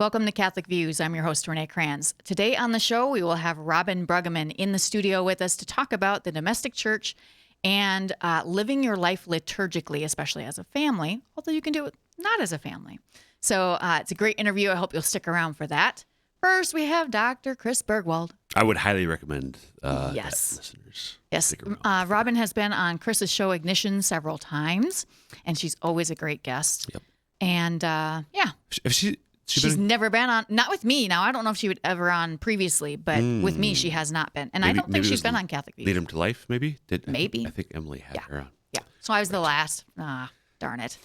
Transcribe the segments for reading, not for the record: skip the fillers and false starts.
Welcome to Catholic Views. I'm your host, Renee Kranz. Today on the show, we will have Robin Bruggeman in the studio with us to talk about the domestic church and living your life liturgically, especially as a family, although you can do it not as a family. So it's a great interview. I hope you'll stick around for that. First, we have Dr. Chris Bergwald. I would highly recommend that listeners. Yes. Robin has been on Chris's show Ignition several times, and she's always a great guest. Yep. And If she's never been on, not with me. Now, I don't know if she would ever on previously, but with me, she has not been. And I don't think she's been on Catholic Views. Lead Him to Life, maybe? Maybe. I think Emily had her on. Yeah. So I was the last. Darn it.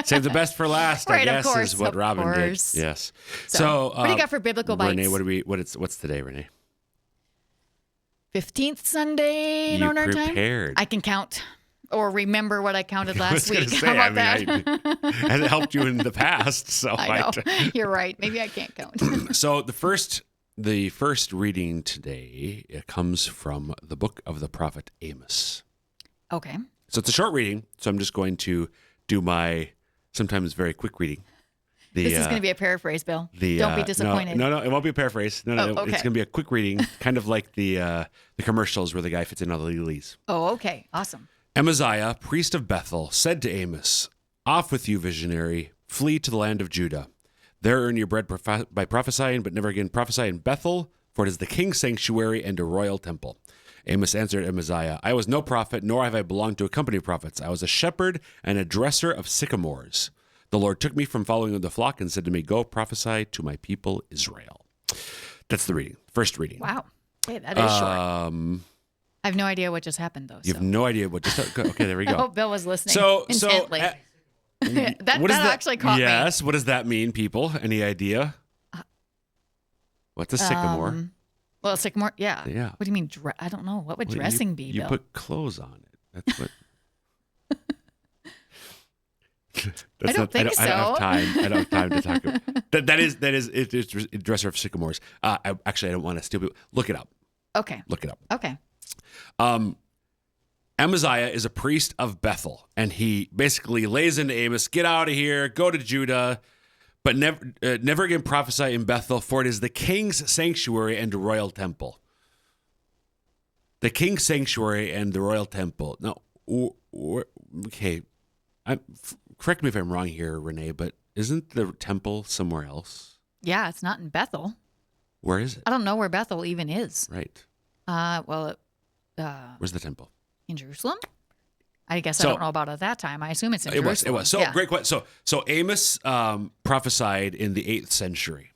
Save the best for last, right, I guess, of course, is what Robin course. did. Yes. So what do you got for biblical bites? Renee, what's today, Renee? 15th Sunday in ordinary time? Prepared. I can count or remember what I counted last week. Say, How about that? Has it helped you in the past? So I know. You're right. Maybe I can't count. So the first reading today, it comes from the book of the prophet Amos. Okay. So it's a short reading, so I'm just going to do my sometimes very quick reading. This is going to be a paraphrase, Bill. Don't be disappointed. No, it won't be a paraphrase. No, okay. It's going to be a quick reading, kind of like the commercials where the guy fits in all the legalese. Oh, okay. Awesome. Amaziah, priest of Bethel, said to Amos, "Off with you, visionary. Flee to the land of Judah. There earn your bread by prophesying, but never again prophesy in Bethel, for it is the king's sanctuary and a royal temple." Amos answered Amaziah, "I was no prophet, nor have I belonged to a company of prophets. I was a shepherd and a dresser of sycamores. The Lord took me from following the flock and said to me, 'Go prophesy to my people Israel.'" That's the reading. First reading. Wow. Hey, that is short. I have no idea what just happened, though. You have no idea what just... Okay, there we go. I hope Bill was listening intently. That actually caught me. Yes, what does that mean, people? Any idea? What's a sycamore? Well, sycamore, yeah. Yeah. What do you mean? I don't know. What would dressing be, You Bill? put clothes on it. That's what... I don't think so. I don't have time to talk about that. Is a dresser of sycamores. I don't want to steal people. Look it up. Okay. Look it up. Okay. Amaziah is a priest of Bethel, and he basically lays into Amos, "Get out of here, go to Judah, but never again prophesy in Bethel, for it is the king's sanctuary and the royal temple." The king's sanctuary and the royal temple. Now, okay, correct me if I'm wrong here, Renee, but isn't the temple somewhere else? Yeah, it's not in Bethel. Where is it? I don't know where Bethel even is. Right. Where's the temple? In Jerusalem? I guess I don't know about it at that time. I assume it's in Jerusalem. It was. So, great question. So Amos prophesied in the 8th century.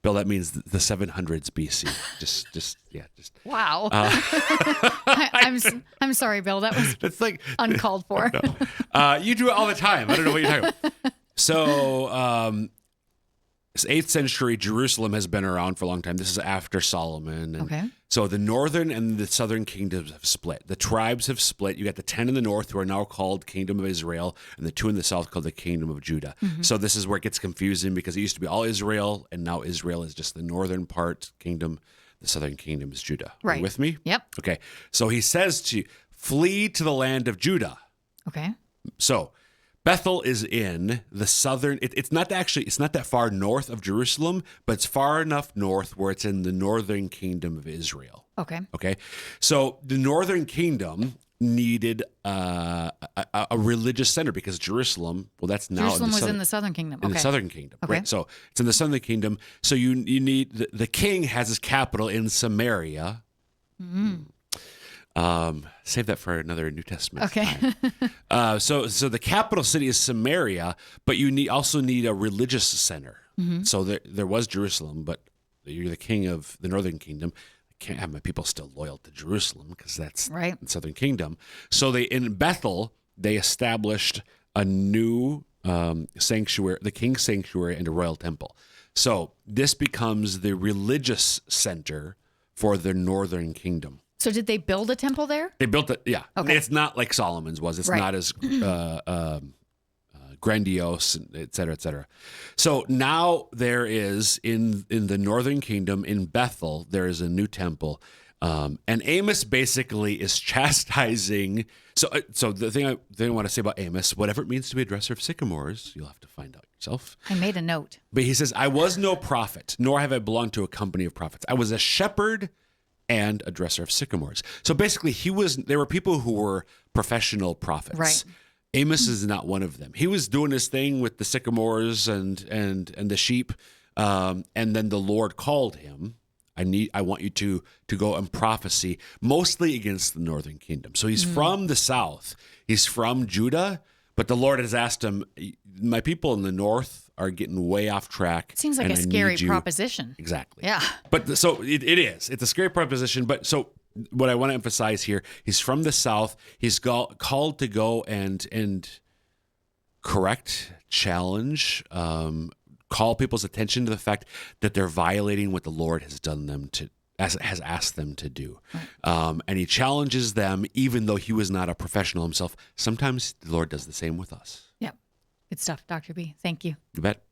Bill, that means the 700s BC. Just. Wow. I'm sorry, Bill. That was that's like uncalled for. You do it all the time. I don't know what you're talking about. So, 8th century Jerusalem has been around for a long time. This is after Solomon. And okay. So the northern and the southern kingdoms have split. The tribes have split. You got the 10 in the north who are now called Kingdom of Israel, and the 2 in the south called the Kingdom of Judah. Mm-hmm. So this is where it gets confusing because it used to be all Israel, and now Israel is just the northern part kingdom. The southern kingdom is Judah. Right. Are you with me? Yep. Okay. So he says to you, flee to the land of Judah. Okay. So Bethel is in the southern, it's not that far north of Jerusalem, but it's far enough north where it's in the northern kingdom of Israel. Okay. Okay. So the northern kingdom needed a religious center because Jerusalem, well, that's now Jerusalem was in the southern kingdom. In the southern kingdom. Okay. Right. So it's in the southern kingdom. So you need, the king has his capital in Samaria. Mm-hmm. Save that for another New Testament time. So the capital city is Samaria, but you also need a religious center. Mm-hmm. So there was Jerusalem, but you're the king of the northern kingdom. I can't have my people still loyal to Jerusalem because that's right. the southern kingdom. So in Bethel, they established a new sanctuary, the king's sanctuary and a royal temple. So this becomes the religious center for the northern kingdom. So did they build a temple there? They built it, yeah. Okay. It's not like Solomon's was. It's not as grandiose, et cetera, et cetera. So now there is, in the northern kingdom, in Bethel, there is a new temple. And Amos basically is chastising. So the thing I want to say about Amos, whatever it means to be a dresser of sycamores, you'll have to find out yourself. I made a note. But he says, I was no prophet, nor have I belonged to a company of prophets. I was a shepherd and a dresser of sycamores. So basically, there were people who were professional prophets. Right. Amos is not one of them. He was doing his thing with the sycamores and the sheep, and then the Lord called him. I want you to go and prophesy, mostly against the northern kingdom. So he's from the south. He's from Judah, but the Lord has asked him, my people in the north are getting way off track. It seems like a scary proposition. Exactly. Yeah. But so it is. It's a scary proposition. But so what I want to emphasize here, he's from the south. He's called to go and correct, challenge, call people's attention to the fact that they're violating what the Lord has done them to, has asked them to do. And he challenges them, even though he was not a professional himself. Sometimes the Lord does the same with us. Yep. Good stuff, Dr. B. Thank you. You bet.